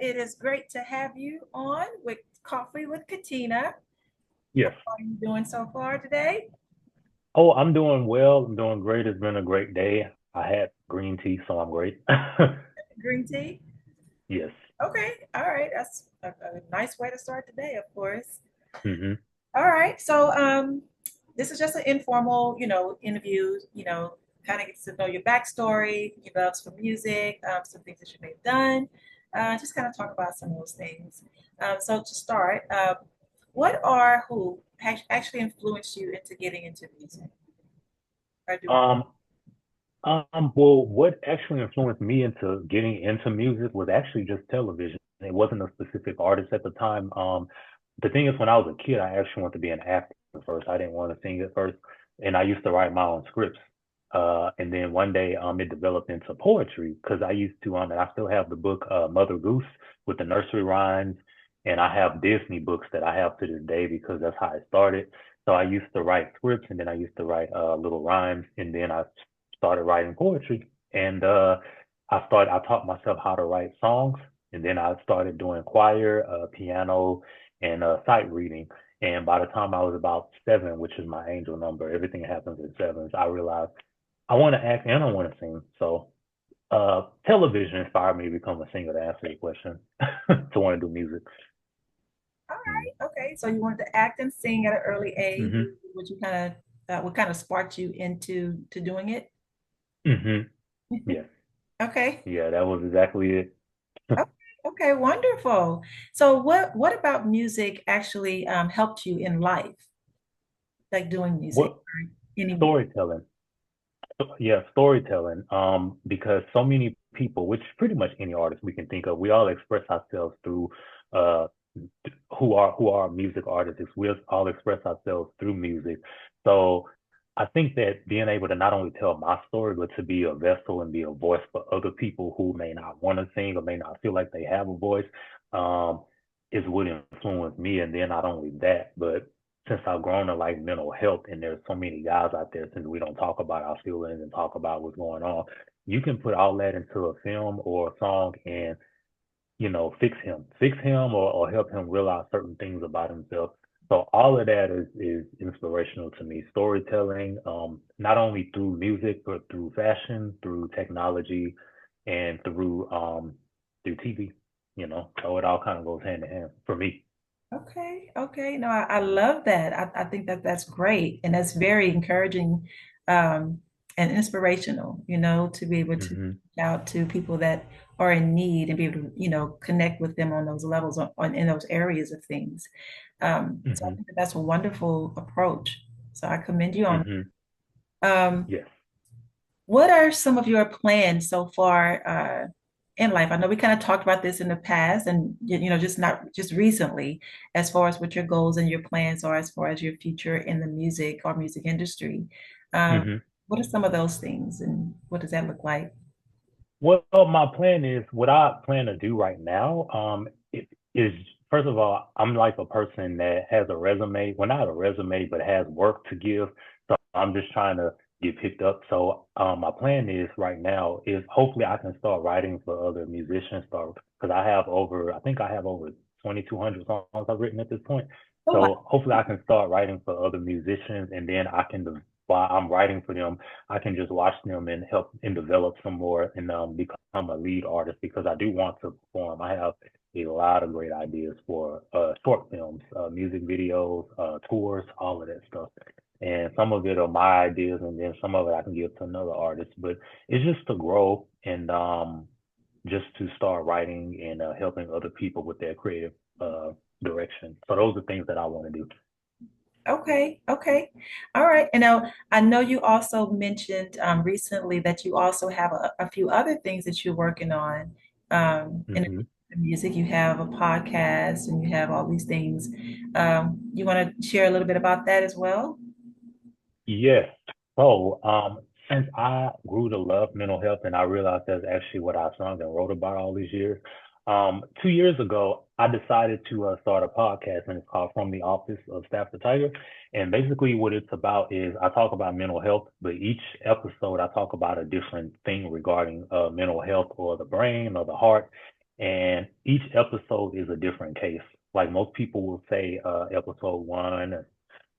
It is great to have you on with Coffee with Katina. How Yes. are you doing so far today? Oh, I'm doing well. I'm doing great. It's been a great day. I had green tea, so I'm great. Green tea? Yes. Okay, all right. That's a nice way to start the day, of course. Hmm. All right, so this is just an informal, interview, kind of get to know your backstory, your loves for music, some things that you may have done, just kind of talk about some of those things. So to start, what or who actually influenced you into getting into music or doing? Um, well, what actually influenced me into getting into music was actually just television. It wasn't a specific artist at the time. The thing is, when I was a kid, I actually wanted to be an actor first. I didn't want to sing at first, and I used to write my own scripts. And then one day, it developed into poetry because I used to, and I still have the book, Mother Goose with the nursery rhymes, and I have Disney books that I have to this day because that's how I started. So I used to write scripts, and then I used to write little rhymes, and then I started writing poetry. And I taught myself how to write songs, and then I started doing choir, piano, and sight reading. And by the time I was about 7, which is my angel number, everything happens in sevens, I realized I want to act and I want to sing. So television inspired me to become a singer to answer your question, to want to do music. All right, okay. So you wanted to act and sing at an early age. Mm-hmm. Would you kind of what kind of sparked you into to doing it? Mm-hmm. Yes. Okay. Yeah, that was exactly it. Okay, okay, wonderful. So what about music actually helped you in life, like doing music What or any? storytelling? Yeah, storytelling. Because so many people, which pretty much any artist we can think of, we all express ourselves through uh who are music artists. We all express ourselves through music. So I think that being able to not only tell my story, but to be a vessel and be a voice for other people who may not want to sing or may not feel like they have a voice, um, is what influenced me. And then not only that, but since I've grown to like mental health and there's so many guys out there, since we don't talk about our feelings and talk about what's going on, you can put all that into a film or a song and, fix him or help him realize certain things about himself. So all of that is inspirational to me. Storytelling, not only through music, but through fashion, through technology, and through TV, so it all kind of goes hand in hand for me. Okay, okay. No, I love that. I think that that's great. And that's very encouraging and inspirational, to be able to Hmm. reach out to people that are in need and be able to, connect with them on those levels on in those areas of things. So I Hmm. think that that's a wonderful approach. So I commend you on. Hmm. Um, Yes. what are some of your plans so far in life? I know we kind of talked about this in the past, and just not just recently, as far as what your goals and your plans are, as far as your future in the music or music industry. Um, Hmm. what are some of those things, and what does that look like? Well, my plan is what I plan to do right now. It is first of all, I'm like a person that has a resume. Well, not a resume, but has work to give. So I'm just trying to get picked up. So my plan is right now is hopefully I can start writing for other musicians. Start because I think I have over 2,200 songs I've written at this point. Oh, wow. So hopefully I can start writing for other musicians, and then while I'm writing for them. I can just watch them and help and develop some more and become a lead artist because I do want to perform. I have a lot of great ideas for short films, music videos, tours, all of that stuff. And some of it are my ideas, and then some of it I can give to another artist. But it's just to grow and just to start writing and helping other people with their creative uh, direction. So those are things that I want to do. Okay, okay. All right. And now I know you also mentioned recently that you also have a few other things that you're working on in Hmm. the music. You have a podcast and you have all these things. You want to share a little bit about that as well? Yes. So, since I grew to love mental health and I realized that's actually what I sung and wrote about all these years, 2 years ago, I decided to start a podcast and it's called From the Office of Stafford-Tigar. And basically what it's about is I talk about mental health, but each episode I talk about a different thing regarding mental health or the brain or the heart. and each episode is a different case. Like most people will say, episode one,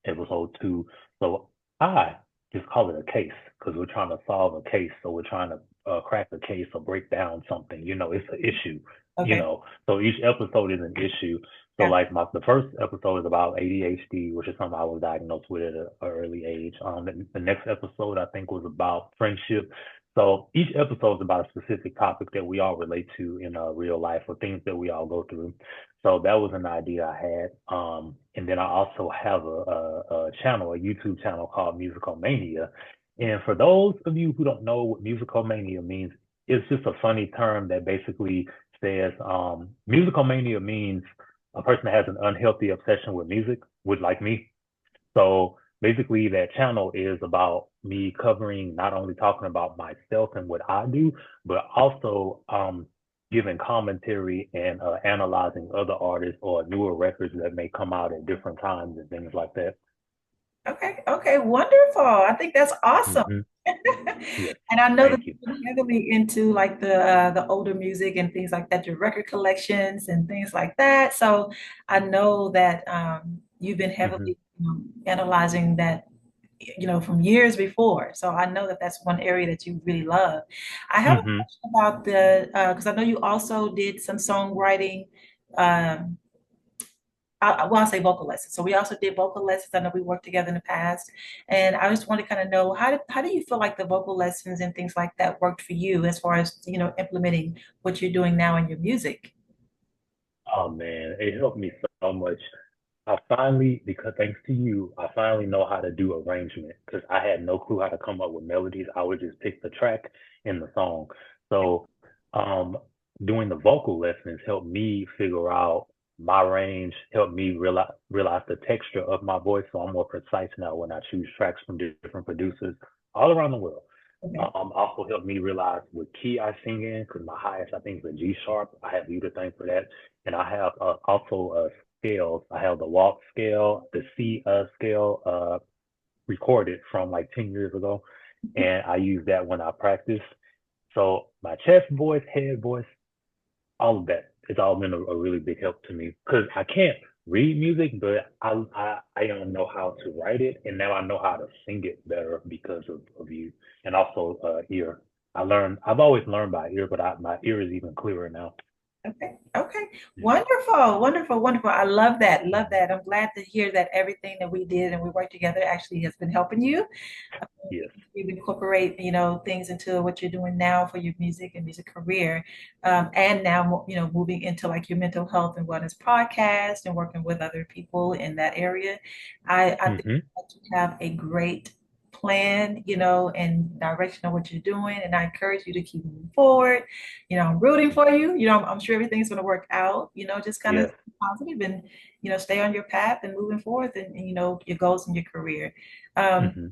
episode two. So I just call it a case because we're trying to solve a case. So we're trying to crack a case or break down something. It's an issue. Okay. So each episode is an issue. So Yeah. like the first episode is about ADHD, which is something I was diagnosed with at an early age. The next episode I think was about friendship. So each episode is about a specific topic that we all relate to in real life or things that we all go through. So that was an idea I had. And then I also have a channel, a YouTube channel called Musical Mania. And for those of you who don't know what Musical Mania means, it's just a funny term that basically says musical mania means a person that has an unhealthy obsession with music, with like me. So basically, that channel is about me covering not only talking about myself and what I do, but also giving commentary and analyzing other artists or newer records that may come out at different times and things like that. Okay. Okay. Wonderful. I think that's awesome. Hmm. Yes, And I know that thank you. you're heavily into like the older music and things like that, your record collections and things like that. So I know that you've been Hmm. heavily analyzing that, from years before. So I know that that's one area that you really love. I have a Hmm. question about because I know you also did some songwriting. Um, I'll say vocal lessons. So we also did vocal lessons. I know we worked together in the past, and I just want to kind of know how do you feel like the vocal lessons and things like that worked for you as far as implementing what you're doing now in your music. Oh man, it helped me so much. I finally, because thanks to you, I finally know how to do arrangement because I had no clue how to come up with melodies. I would just pick the track in the song. So, um, doing the vocal lessons helped me figure out my range, helped me realize the texture of my voice. So I'm more precise now when I choose tracks from different producers all around the world. Okay. Also helped me realize what key I sing in because my highest I think is a G sharp. I have you to thank for that, and I have also scales. I have the walk scale, the C scale recorded from like 10 years ago. And I use that when I practice. So my chest voice, head voice, all of that, it's all been a really big help to me because I can't read music, but I don't know how to write it. And now I know how to sing it better because of you. And also ear. I've always learned by ear, but my ear is even clearer now. Okay. Okay. Yeah. Wonderful. Wonderful. Wonderful. I love that. Love Mhm. that. I'm glad to hear that everything that we did and we worked together actually has been helping you. Yes. You incorporate, things into what you're doing now for your music and music career, and now, moving into like your mental health and wellness podcast and working with other people in that area. I think Hmm. that you have a great plan, and direction of what you're doing, and I encourage you to keep moving forward. I'm rooting for you. I'm sure everything's going to work out. Just kind of Yes. positive and stay on your path and moving forward, and your goals in your career. Um, Hmm.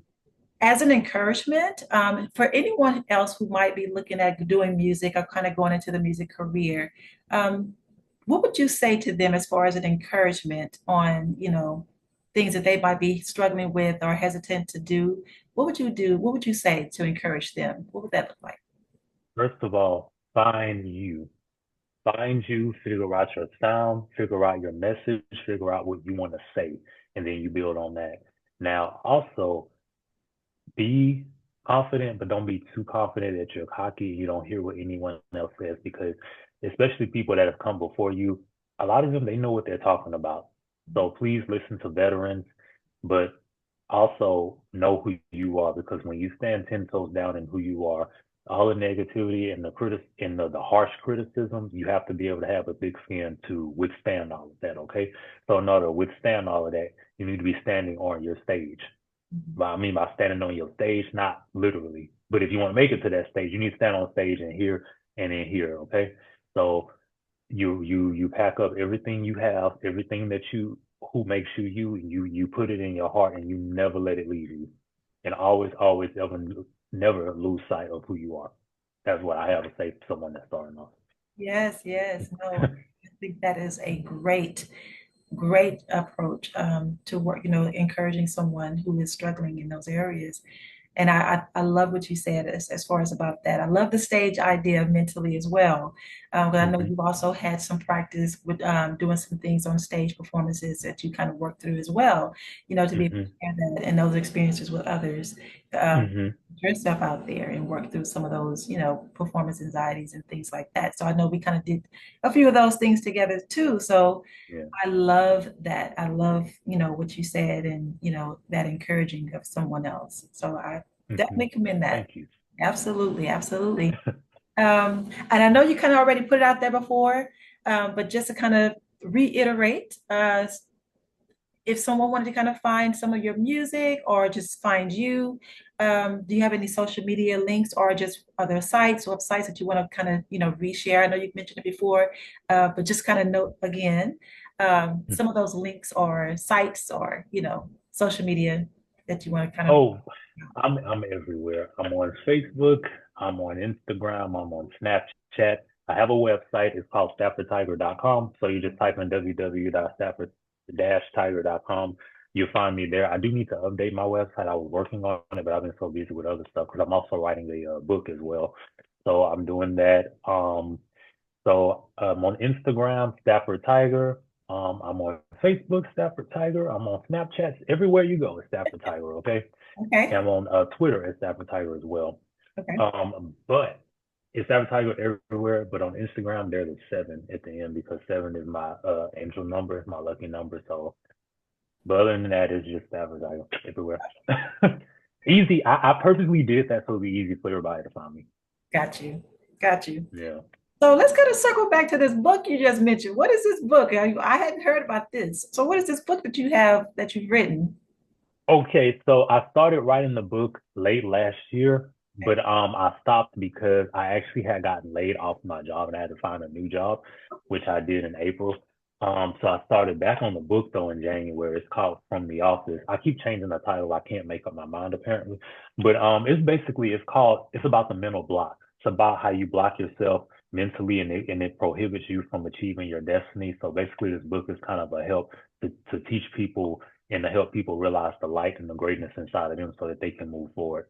as an encouragement for anyone else who might be looking at doing music or kind of going into the music career, um, what would you say to them as far as an encouragement on, things that they might be struggling with or hesitant to do? What would you do? What would you say to encourage them? What would that look like? First of all, find you. Find you, figure out your sound, figure out your message, figure out what you want to say, and then you build on that. Now, also be confident, but don't be too confident that you're cocky and you don't hear what anyone else says because especially people that have come before you, a lot of them they know what they're talking about. So please listen to veterans, but also know who you are because when you stand 10 toes down in who you are, all the negativity and the harsh criticism, you have to be able to have a big skin to withstand all of that, okay? So in order to withstand all of that, you need to be standing on your stage. Mhm. But I mean by standing on your stage, not literally. But if you want to make it to that stage, you need to stand on stage and hear and then hear, okay? So you pack up everything you have, everything that you who makes you you, you put it in your heart and you never let it leave you. And always ever never lose sight of who you are. That's what I have to say to someone that's starting off. Yes, yes, no, I think that is a great approach to work, encouraging someone who is struggling in those areas. And I love what you said as far as about that. I love the stage idea mentally as well. But I know Hmm. you've also had some practice with doing some things on stage performances that you kind of work through as well, to be able to Hmm. share that and those experiences with others. Um, Hmm. Yourself out there and work through some of those, performance anxieties and things like that. So I know we kind of did a few of those things together too. So Yeah. I love that. I love, what you said and, that encouraging of someone else. So I Hmm. definitely commend that. Thank you. Absolutely, absolutely. And I know you kind of already put it out there before, but just to kind of reiterate, if someone wanted to kind of find some of your music or just find you, do you have any social media links or just other sites, websites that you want to kind of, reshare? I know you've mentioned it before, but just kind of note again, some of those links or sites or, social media that you want to kind of. Oh, I'm everywhere. I'm on Facebook. I'm on Instagram. I'm on Snapchat. I have a website. It's called Stafford-Tigar.com. So you just type in www.stafford-tiger.com. You'll find me there. I do need to update my website. I was working on it, but I've been so busy with other stuff because I'm also writing a book as well. So I'm doing that. So on Instagram, Stafford Tiger. I'm on Facebook, Stafford Tiger. I'm on Snapchat. Everywhere you go, it's Stafford Tiger. Okay. And Okay. I'm on Twitter as Stafford Tiger as well. Okay. But it's Stafford Tiger everywhere. But on Instagram, there's a seven at the end because seven is my angel number, my lucky number. So, but other than that, it's just Stafford Tiger everywhere. Easy. I purposely did that so it'd be easy for everybody to find me. Got you. Got you. Yeah. So let's kind of circle back to this book you just mentioned. What is this book? I hadn't heard about this. So what is this book that you have that you've written? Okay, so I started writing the book late last year, but I stopped because I actually had gotten laid off my job and I had to find a new job, which I did in April. So I started back on the book though in January. It's called From the Office. I keep changing the title. I can't make up my mind apparently, but it's about the mental block. It's about how you block yourself mentally and it prohibits you from achieving your destiny. So basically, this book is kind of a help to teach people and to help people realize the light and the greatness inside of them so that they can move forward.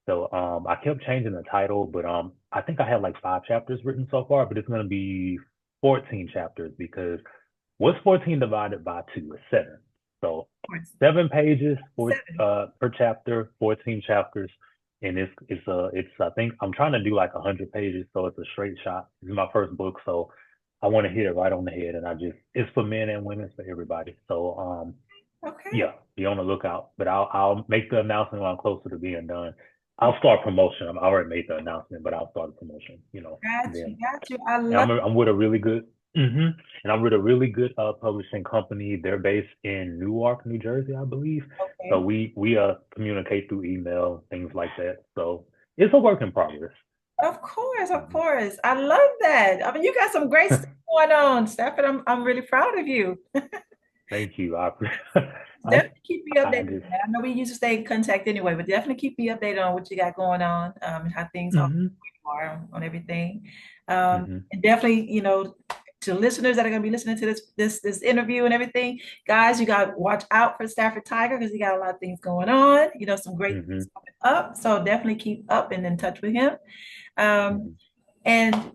So I kept changing the title, but I think I had like 5 chapters written so far, but it's gonna be 14 chapters because what's 14 divided by two is seven. So 7 pages Seven. per chapter, 14 chapters, and it's I think I'm trying to do like 100 pages, so it's a straight shot. This is my first book, so I want to hit it right on the head, and it's for men and women, it's for everybody. So Okay. yeah, be on the lookout. But I'll make the announcement when I'm closer to being done. I'll start promotion. I already made the announcement, but I'll start the promotion. Got you. Then Got you. I and love. I'm with a really good hmm and I'm with a really good publishing company. They're based in Newark, New Jersey, I believe. So Okay. we communicate through email, things like that. So it's a work in progress. Of course, of Hmm. course. I love that. I mean, you got some great stuff going on, Steph, and I'm really proud of you. Thank you. I Definitely keep me I updated just on that. I know we used to stay in contact anyway, but definitely keep me updated on what you got going on, and how things hmm are on everything. hmm And definitely, to listeners that are going to be listening to this interview and everything, guys, you got to watch out for Stafford-Tigar because he got a lot of things going on. Some great things hmm coming up. So definitely keep up and in touch with him. Um, hmm and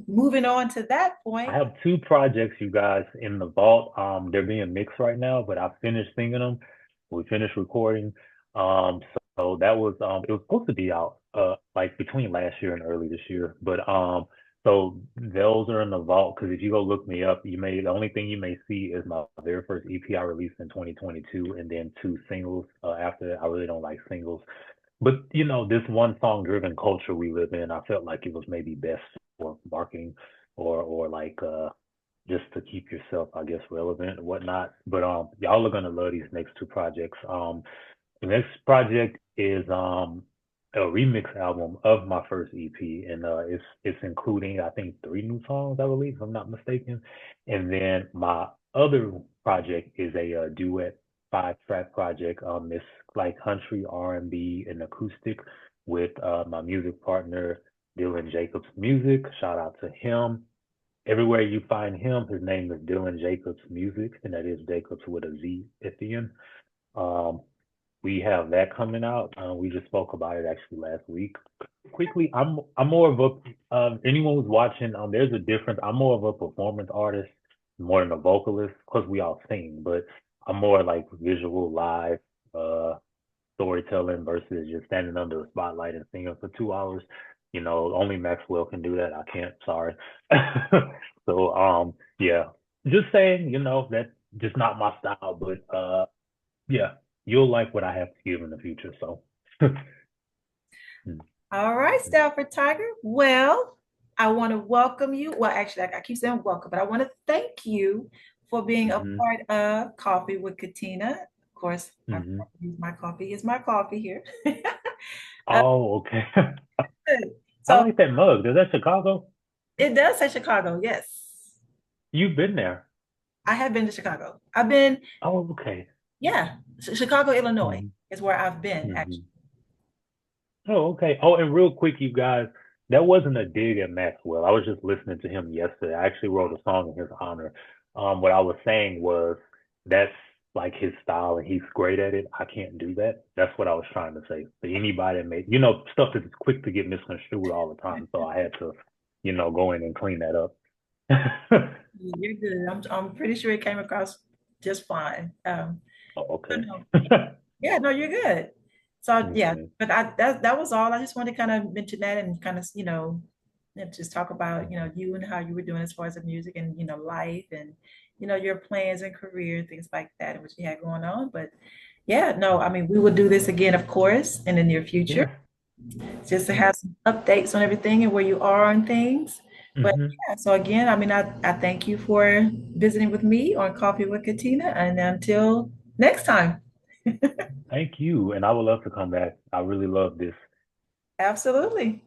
moving on to that I point. have 2 projects, you guys, in the vault. They're being mixed right now, but I finished singing them. We finished recording. So that was it was supposed to be out like between last year and early this year. But so those are in the vault because if you go look me up, the only thing you may see is my very first EP I released in 2022, and then 2 singles. After that, I really don't like singles. But this one song driven culture we live in, I felt like it was maybe best for marketing or like just to keep yourself, I guess, relevant and whatnot. But y'all are gonna love these next 2 projects. The next project is a remix album of my first EP, and it's including I think 3 new songs, I believe, if I'm not mistaken. And then my other project is a duet 5-track project. It's like country R&B and acoustic with my music partner Dylan Jacobs Music. Shout out to him. Everywhere you find him, his name is Dylan Jacobs Music, and that is Jacobs with a Z at the end. Um, we have that coming out. We just spoke about it actually last week. Quickly, I'm more of a anyone who's watching. There's a difference. I'm more of a performance artist more than a vocalist because we all sing, but I'm more like visual, live, uh, storytelling versus just standing under a spotlight and singing for 2 hours. Only Maxwell can do that. I can't. Sorry. So yeah, just saying. That's just not my style, but yeah, you'll like what I have to give in the future. So, All right, Stafford-Tigar. Well, I want to welcome you. Well, actually, I keep saying welcome, but I want to thank you for being a hmm part of Coffee with Katina. Of course, hmm my coffee is my coffee here. Uh, Oh, okay. I so like that mug. Is that Chicago? it does say Chicago. Yes, You've been there. I have been to Chicago. I've been, Oh, okay. yeah, Chicago, Illinois hmm is where I've been hmm actually. Oh, okay. Oh, and real quick, you guys, that wasn't a dig at Maxwell. I was just listening to him yesterday. I actually wrote a song in his honor. What I was saying was that's like his style and he's great at it. I can't do that. That's what I was trying to say. So anybody that made, stuff that's quick to get misconstrued all the time. So I had to, go in and clean that up. You're good. I'm pretty sure it came across just fine. Oh, So okay. no, yeah, no, you're good. So yeah, Okay. but that was all. I just wanted to kind of mention that and kind of, and just talk about, you and how you were doing as far as the music and, life and, your plans and career, things like that and what you had going on. But yeah, no, I mean, we will do this again, of course, in the near future, Yes. just to Yes. have some updates on everything and where you are and things. But hmm yeah, so again, I mean, I thank you for visiting with me on Coffee with Katina. And until next time, Thank you. And I would love to come back. I really love this. absolutely.